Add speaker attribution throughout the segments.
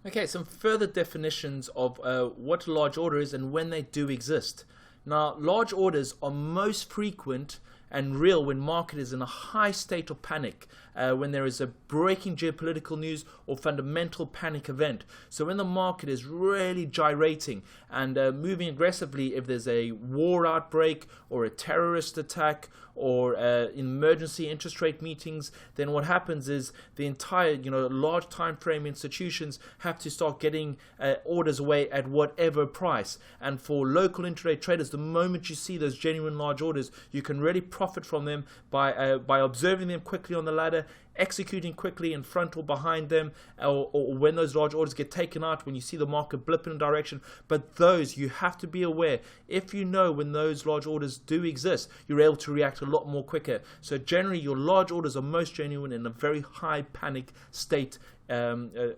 Speaker 1: Okay, some further definitions of what a large order is and when they do exist. Now, large orders are most frequent and real when market is in a high state of panic, when there is a breaking geopolitical news or fundamental panic event. So when the market is really gyrating and moving aggressively, if there's a war outbreak or a terrorist attack or emergency interest rate meetings, then what happens is the entire, large time frame institutions have to start getting orders away at whatever price. And for local intraday traders, the moment you see those genuine large orders, you can really profit from them by observing them quickly on the ladder, executing quickly in front or behind them, or when those large orders get taken out, when you see the market blip in a direction. But those, you have to be aware. If you know when those large orders do exist, you're able to react a lot more quicker. So generally, your large orders are most genuine in a very high panic state,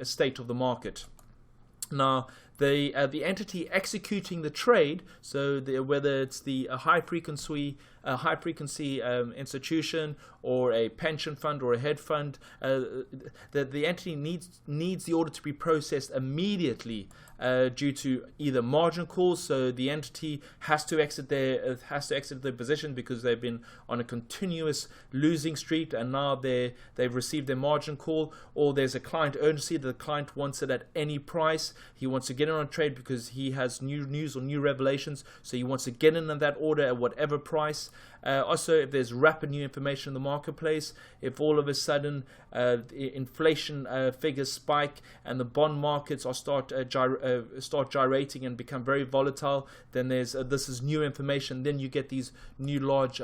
Speaker 1: state of the market. Now, the entity executing the trade, so whether it's the high frequency institution or a pension fund or a hedge fund, the entity needs the order to be processed immediately due to either margin calls, so the entity has to exit their position because they've been on a continuous losing streak and now they've received their margin call, or there's a client urgency. The client wants it at any price. He wants to get in on trade because he has new news or new revelations, so he wants to get in on that order at whatever price. Also, if there's rapid new information in the marketplace, if all of a sudden inflation figures spike and the bond markets start gyrating and become very volatile, then this is new information. Then you get these new large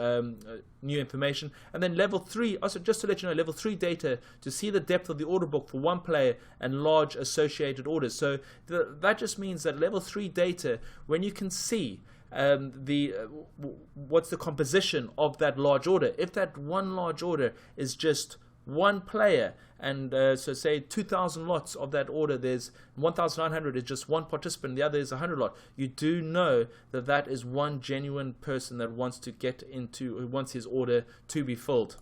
Speaker 1: new information. And then level 3, also just to let you know, level 3 data to see the depth of the order book for one player and large associated orders. So that just means that level 3 data, when you can see what's the composition of that large order. If that one large order is just one player, and so say 2,000 lots of that order, there's 1,900 is just one participant, the other is 100 lot. You do know that that is one genuine person that wants who wants his order to be filled.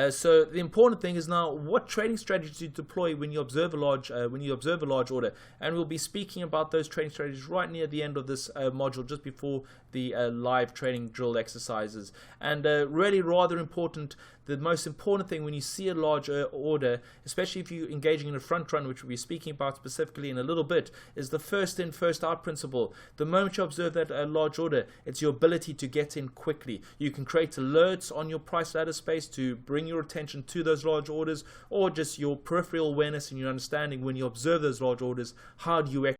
Speaker 1: So the important thing is now what trading strategies to deploy when you observe a large order, and we'll be speaking about those trading strategies right near the end of this module, just before the live trading drill exercises. And really rather important, the most important thing when you see a large order, especially if you're engaging in a front run, which we'll be speaking about specifically in a little bit, is the first in, first out principle. The moment you observe that large order, it's your ability to get in quickly. You can create alerts on your price ladder space to bring your attention to those large orders, or just your peripheral awareness and your understanding when you observe those large orders. How do you